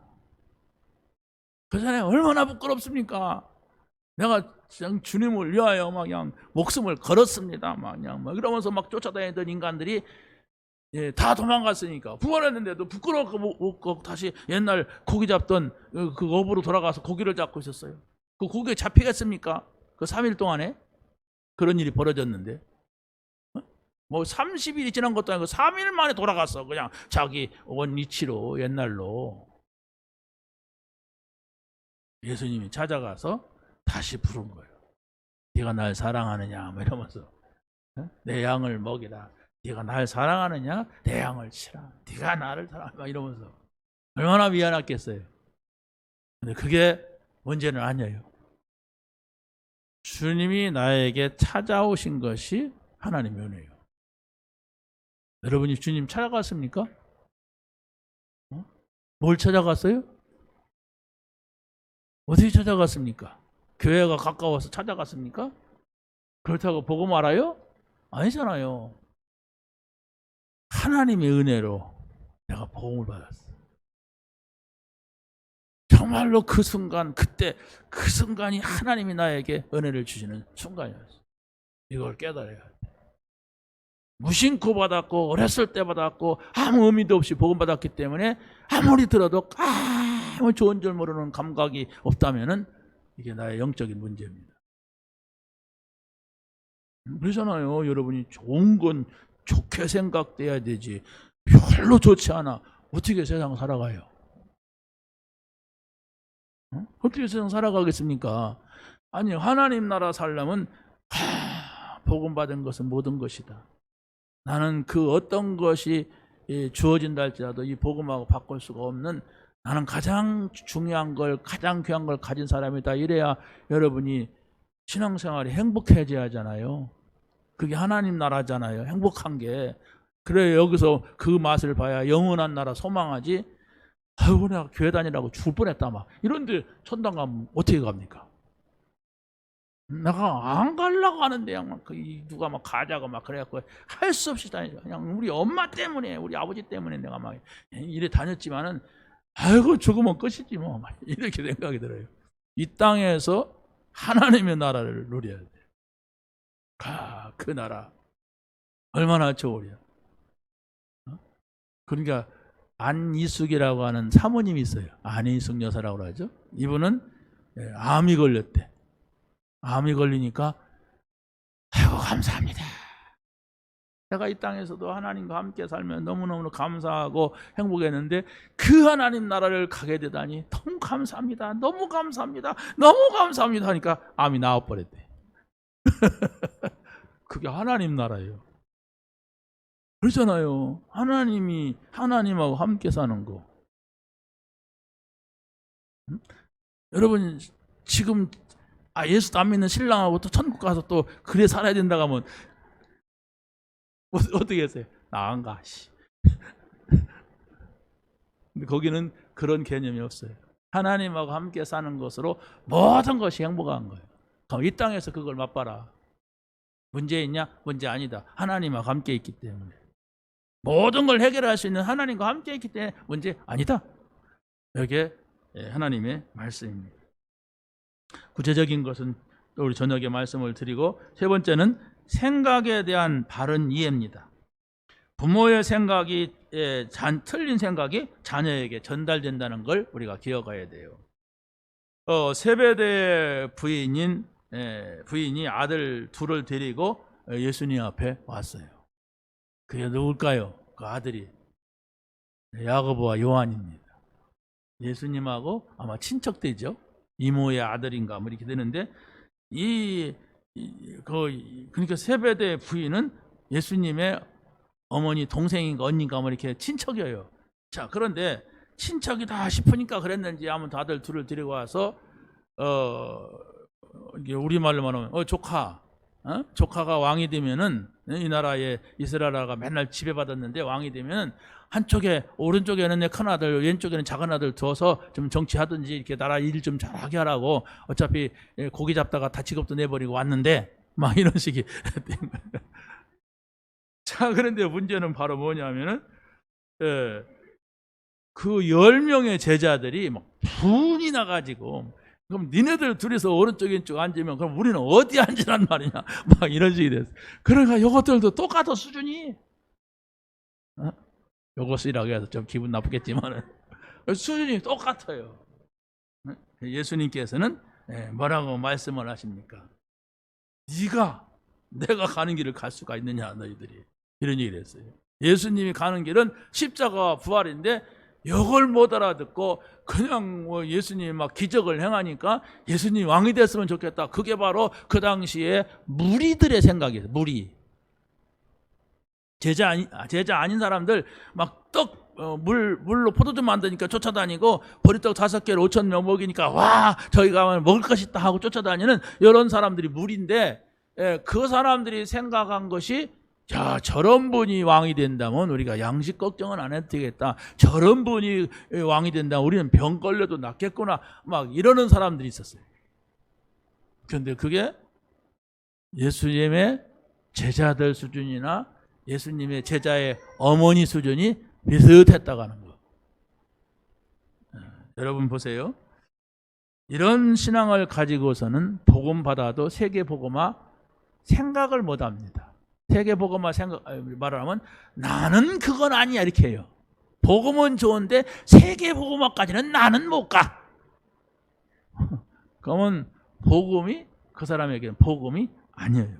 A: 그 전에 얼마나 부끄럽습니까? 내가 그냥 주님을 위하여 막 그냥 목숨을 걸었습니다. 막 그냥 막 이러면서 막 쫓아다니던 인간들이 다 도망갔으니까 부활했는데도 부끄러워서 못 다시 옛날 고기 잡던 그 어부로 돌아가서 고기를 잡고 있었어요. 그 고기에 잡히겠습니까? 그 3일 동안에 그런 일이 벌어졌는데 뭐 30일이 지난 것도 아니고 3일 만에 돌아갔어. 그냥 자기 원위치로 옛날로. 예수님이 찾아가서 다시 부른 거예요. 네가 날 사랑하느냐 뭐 이러면서 내 양을 먹이라. 네가 날 사랑하느냐 내 양을 치라. 네가 나를 사랑하라 이러면서 얼마나 미안했겠어요. 근데 그게 문제는 아니에요. 주님이 나에게 찾아오신 것이 하나님의 은혜예요. 여러분이 주님 찾아갔습니까? 뭘 찾아갔어요? 어떻게 찾아갔습니까? 교회가 가까워서 찾아갔습니까? 그렇다고 복음 알아요? 아니잖아요. 하나님의 은혜로 내가 복음을 받았어. 정말로 그 순간, 그때 그 순간이 하나님이 나에게 은혜를 주시는 순간이었어요. 이걸 깨달아야 돼. 무심코 받았고 어렸을 때 받았고 아무 의미도 없이 복음 받았기 때문에 아무리 들어도 아무 좋은 줄 모르는 감각이 없다면은 이게 나의 영적인 문제입니다. 그러잖아요. 여러분이 좋은 건 좋게 생각돼야 되지. 별로 좋지 않아. 어떻게 세상 살아가요? 어떻게 세상 살아가겠습니까? 아니, 하나님 나라 살려면 복음 받은 것은 모든 것이다. 나는 그 어떤 것이 주어진다 할지라도 이 복음하고 바꿀 수가 없는, 나는 가장 중요한 걸, 가장 귀한 걸 가진 사람이다. 이래야 여러분이 신앙생활이 행복해져야 하잖아요. 그게 하나님 나라잖아요. 행복한 게. 그래, 여기서 그 맛을 봐야 영원한 나라 소망하지. 아이고, 내가 교회 다니라고 죽을 뻔했다 막 이런데 천당 가면 어떻게 갑니까? 내가 안 가려고 하는데 막 누가 막 가자고 막 그래갖고 할 수 없이 다니죠. 그냥 우리 엄마 때문에, 우리 아버지 때문에 내가 막 이래 다녔지만은 아이고 죽으면 끝이지 뭐 막 이렇게 생각이 들어요. 이 땅에서 하나님의 나라를 누려야 돼. 그 나라 얼마나 좋으랴. 그러니까 안이숙이라고 하는 사모님이 있어요. 안이숙 여사라고 하죠. 이분은 암이 걸렸대. 암이 걸리니까 아이고 감사합니다. 내가 이 땅에서도 하나님과 함께 살면 너무너무 감사하고 행복했는데 그 하나님 나라를 가게 되다니 너무 감사합니다. 너무 감사합니다. 너무 감사합니다 하니까 암이 나와버렸대. 그게 하나님 나라예요. 그렇잖아요. 하나님하고 함께 사는 거. 여러분 지금 예수 안 믿는 신랑하고 또 천국 가서 또 그래 살아야 된다고 하면 어떻게 했어요? 나 안 가. 근데 거기는 그런 개념이 없어요. 하나님하고 함께 사는 것으로 모든 것이 행복한 거예요. 그럼 이 땅에서 그걸 맛봐라. 문제 있냐? 문제 아니다. 하나님하고 함께 있기 때문에. 모든 걸 해결할 수 있는 하나님과 함께 있기 때문에 문제 아니다. 이게 하나님의 말씀입니다. 구체적인 것은 또 우리 저녁에 말씀을 드리고, 세 번째는 생각에 대한 바른 이해입니다. 부모의 생각이 틀린 생각이 자녀에게 전달된다는 걸 우리가 기억해야 돼요. 세베대 부인이 아들 둘을 데리고 예수님 앞에 왔어요. 그게 누굴까요? 그 아들이 야고보와 요한입니다. 예수님하고 아마 친척되죠. 이모의 아들인가 뭐 이렇게 되는데 그러니까 세베대 부인은 예수님의 어머니 동생인가 언니인가 뭐 이렇게 친척이에요. 자, 그런데 친척이다 싶으니까 그랬는지 아무튼 다들 둘을 데리고 와서 이게 우리말로 말하면 조카가 왕이 되면은, 이 나라에 이스라엘가 맨날 지배받았는데 왕이 되면 한쪽에 오른쪽에는 내 큰 아들, 왼쪽에는 작은 아들 두어서 좀 정치하든지 이렇게 나라 일 좀 잘하게 하라고, 어차피 고기 잡다가 다 직업도 내버리고 왔는데 막 이런 식이 된 거예요. 자, 그런데 문제는 바로 뭐냐면은 그 10명의 제자들이 막 분이 나가지고, 그럼 니네들 둘이서 오른쪽 왼쪽 앉으면 그럼 우리는 어디 앉으란 말이냐 막 이런 식이 됐어요. 그러니까 이것들도 똑같아 수준이. 요것이라고 해서 좀 기분 나쁘겠지만 수준이 똑같아요. 예수님께서는 뭐라고 말씀을 하십니까? 내가 가는 길을 갈 수가 있느냐 너희들이, 이런 얘기를 했어요. 예수님이 가는 길은 십자가와 부활인데 이걸 못 알아듣고 그냥 예수님이 막 기적을 행하니까 예수님이 왕이 됐으면 좋겠다. 그게 바로 그 당시에 무리들의 생각이에요. 무리. 제자 아닌 사람들 막 물로 포도주 만드니까 쫓아다니고, 보리떡 5개를 5,000명 먹이니까 와 저희가 먹을 것이 있다 하고 쫓아다니는 이런 사람들이 무리인데, 그 사람들이 생각한 것이, 야, 저런 분이 왕이 된다면 우리가 양식 걱정은 안 해도 되겠다. 저런 분이 왕이 된다면 우리는 병 걸려도 낫겠구나. 막 이러는 사람들이 있었어요. 그런데 그게 예수님의 제자들 수준이나 예수님의 제자의 어머니 수준이 비슷했다고 하는 거. 여러분 보세요. 이런 신앙을 가지고서는 복음 받아도 세계복음화 생각을 못합니다. 세계복음화 생각 말을 하면 나는 그건 아니야 이렇게 해요. 복음은 좋은데 세계복음화까지는 나는 못 가. 그러면 복음이 그 사람에게는 복음이 아니에요.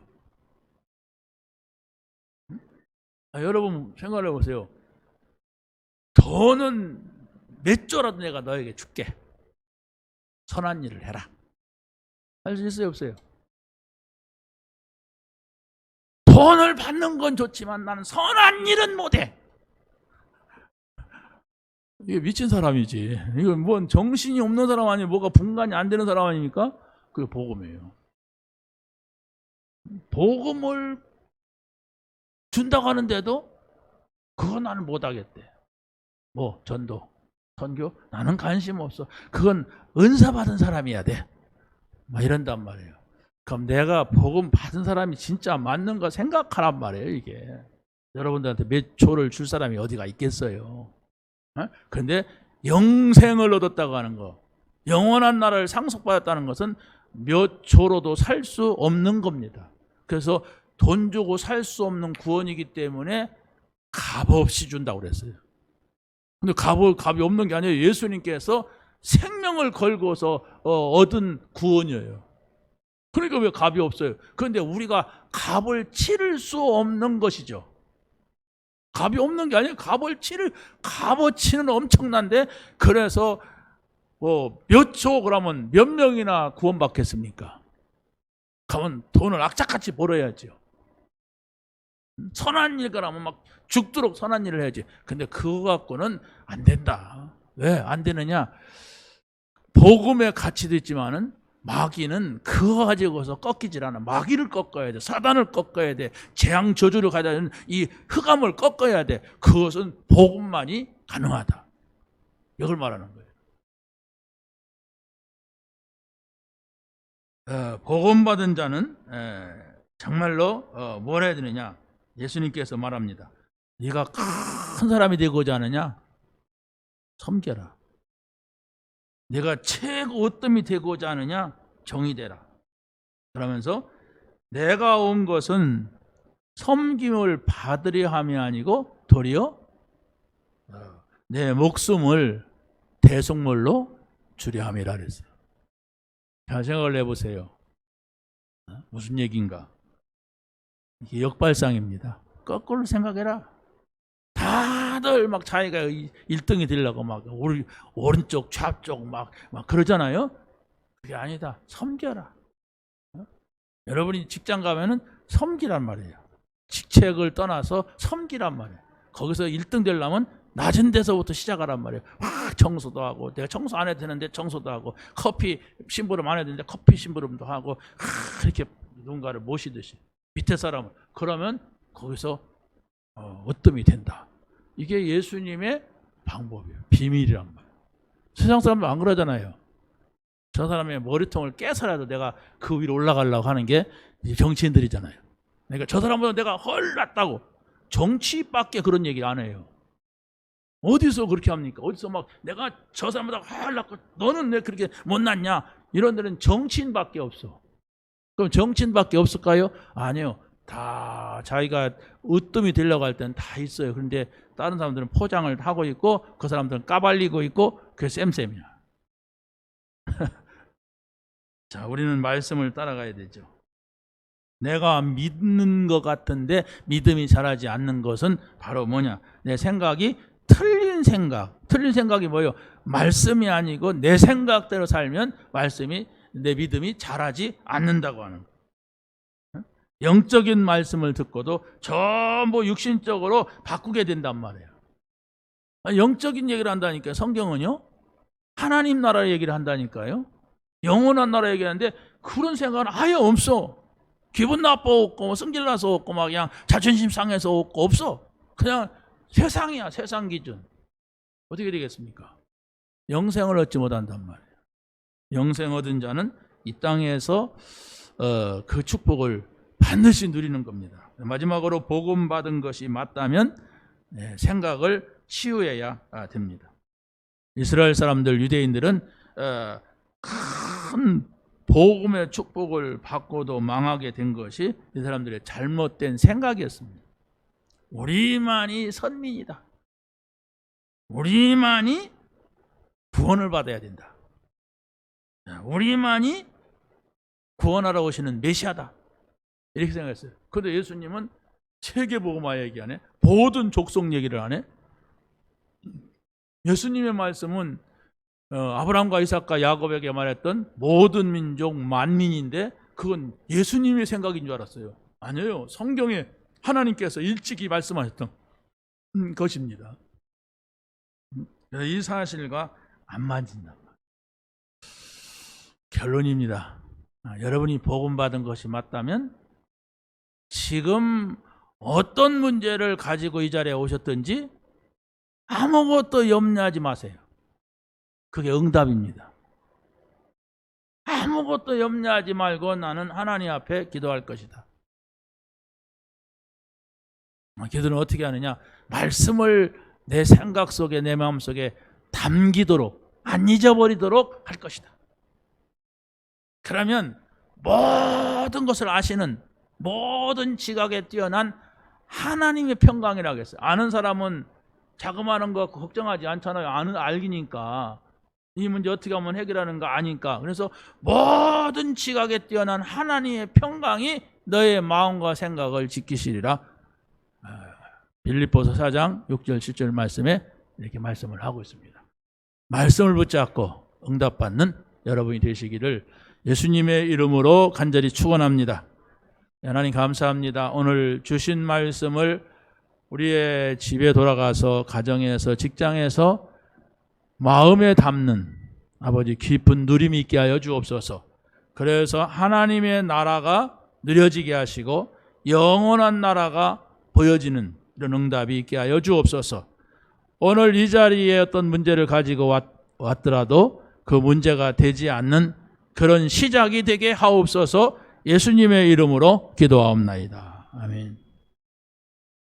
A: 여러분 생각해 보세요. 돈은 몇 조라도 내가 너에게 줄게. 선한 일을 해라. 할 수 있어요 없어요? 돈을 받는 건 좋지만 나는 선한 일은 못해. 이게 미친 사람이지. 이건 뭔 정신이 없는 사람 아니에요. 뭐가 분간이 안 되는 사람 아닙니까? 그게 복음이에요. 복음을 준다고 하는데도 그건 나는 못하겠대. 뭐 전도, 선교? 나는 관심 없어. 그건 은사 받은 사람이야 돼. 막 이런단 말이에요. 그럼 내가 복음 받은 사람이 진짜 맞는가 생각하란 말이에요 이게. 여러분들한테 몇 조를 줄 사람이 어디가 있겠어요. 그런데 영생을 얻었다고 하는 거, 영원한 나라를 상속받았다는 것은 몇 조로도 살 수 없는 겁니다. 그래서 돈 주고 살 수 없는 구원이기 때문에 값없이 준다고 그랬어요. 근데 값이 없는 게 아니에요. 예수님께서 생명을 걸고서 얻은 구원이에요. 그러니까 왜 값이 없어요? 그런데 우리가 값을 치를 수 없는 것이죠. 값이 없는 게 아니에요. 값어치는 엄청난데, 그래서 몇 조 그러면 몇 명이나 구원받겠습니까? 그러면 돈을 악착같이 벌어야죠. 선한 일 그러면 막 죽도록 선한 일을 해야지. 근데 그거 갖고는 안 된다. 왜 안 되느냐? 복음의 가치도 있지만은 마귀는 그거 가지고서 꺾이질 않아. 마귀를 꺾어야 돼. 사단을 꺾어야 돼. 재앙 저주를 가져다주는 이 흑암을 꺾어야 돼. 그것은 복음만이 가능하다. 이걸 말하는 거예요. 복음 받은 자는 정말로 뭘 해야 되느냐? 예수님께서 말합니다. 네가 큰 사람이 되고자 하느냐? 섬겨라. 내가 최고 어뜸이 되고자 하느냐? 정이 되라. 그러면서 내가 온 것은 섬김을 받으려 함이 아니고 도리어 내 목숨을 대속물로 주려 함이라 그랬어요. 잘 생각을 해보세요. 무슨 얘기인가? 이게 역발상입니다. 거꾸로 생각해라. 다들 막 자기가 1등이 되려고 막 오른쪽 좌쪽 막 그러잖아요. 그게 아니다. 섬겨라. 여러분이 직장 가면은 섬기란 말이에요. 직책을 떠나서 섬기란 말이에요. 거기서 1등 되려면 낮은 데서부터 시작하란 말이에요. 청소도 하고, 내가 청소 안 해도 되는데 청소도 하고, 커피 심부름 안 해도 되는데 커피 심부름도 하고, 이렇게 누군가를 모시듯이 밑에 사람을. 그러면 거기서 어뜸이 된다. 이게 예수님의 방법이에요. 비밀이란 말이에요. 세상 사람들 안 그러잖아요. 저 사람의 머리통을 깨서라도 내가 그 위로 올라가려고 하는 게 정치인들이잖아요. 그러니까 저 사람보다 내가 헐 낫다고. 정치밖에 그런 얘기 안 해요. 어디서 그렇게 합니까? 어디서 막 내가 저 사람보다 헐 낫고 너는 왜 그렇게 못났냐? 이런 데는 정치인밖에 없어. 그럼 정치인밖에 없을까요? 아니요. 다 자기가 으뜸이 되려고 할 때는 다 있어요. 그런데 다른 사람들은 포장을 하고 있고 그 사람들은 까발리고 있고 그게 쌤쌤이야. 자, 우리는 말씀을 따라가야 되죠. 내가 믿는 것 같은데 믿음이 자라지 않는 것은 바로 뭐냐? 내 생각이 틀린 생각이 뭐예요? 말씀이 아니고 내 생각대로 살면 내 믿음이 자라지 않는다고 하는 거예요. 영적인 말씀을 듣고도 전부 육신적으로 바꾸게 된단 말이에요. 영적인 얘기를 한다니까요. 성경은요. 하나님 나라 얘기를 한다니까요. 영원한 나라 얘기하는데 그런 생각은 아예 없어. 기분 나빠없고 성질나서 없고 막 그냥 자존심 상해서 없고 없어. 그냥 세상이야. 세상 기준. 어떻게 되겠습니까? 영생을 얻지 못한단 말이에요. 영생 얻은 자는 이 땅에서 그 축복을 반드시 누리는 겁니다. 마지막으로 복음 받은 것이 맞다면 생각을 치유해야 됩니다. 이스라엘 사람들, 유대인들은 큰 복음의 축복을 받고도 망하게 된 것이 이 사람들의 잘못된 생각이었습니다. 우리만이 선민이다. 우리만이 구원을 받아야 된다. 우리만이 구원하러 오시는 메시아다. 이렇게 생각했어요. 그런데 예수님은 세계복음화 얘기 안 해. 모든 족속 얘기를 안 해. 예수님의 말씀은 아브라함과 이삭과 야곱에게 말했던 모든 민족 만민인데 그건 예수님의 생각인 줄 알았어요. 아니에요. 성경에 하나님께서 일찍이 말씀하셨던 것입니다. 이 사실과 안 맞는다. 결론입니다. 여러분이 복음 받은 것이 맞다면 지금 어떤 문제를 가지고 이 자리에 오셨든지 아무것도 염려하지 마세요. 그게 응답입니다. 아무것도 염려하지 말고 나는 하나님 앞에 기도할 것이다. 기도는 어떻게 하느냐? 말씀을 내 생각 속에 내 마음 속에 담기도록 안 잊어버리도록 할 것이다. 그러면 모든 것을 아시는 모든 지각에 뛰어난 하나님의 평강이라고 했어요. 아는 사람은 자그마한 거 걱정하지 않잖아요. 알기니까. 이 문제 어떻게 하면 해결하는가 아니까. 그래서 모든 지각에 뛰어난 하나님의 평강이 너의 마음과 생각을 지키시리라. 빌립보서 4장 6절 7절 말씀에 이렇게 말씀을 하고 있습니다. 말씀을 붙잡고 응답받는 여러분이 되시기를 예수님의 이름으로 간절히 축원합니다. 하나님 감사합니다. 오늘 주신 말씀을 우리의 집에 돌아가서 가정에서 직장에서 마음에 담는 아버지 깊은 누림이 있게 하여 주옵소서. 그래서 하나님의 나라가 누려지게 하시고 영원한 나라가 보여지는 이런 응답이 있게 하여 주옵소서. 오늘 이 자리에 어떤 문제를 가지고 왔더라도 그 문제가 되지 않는 그런 시작이 되게 하옵소서. 예수님의 이름으로 기도하옵나이다. 아멘.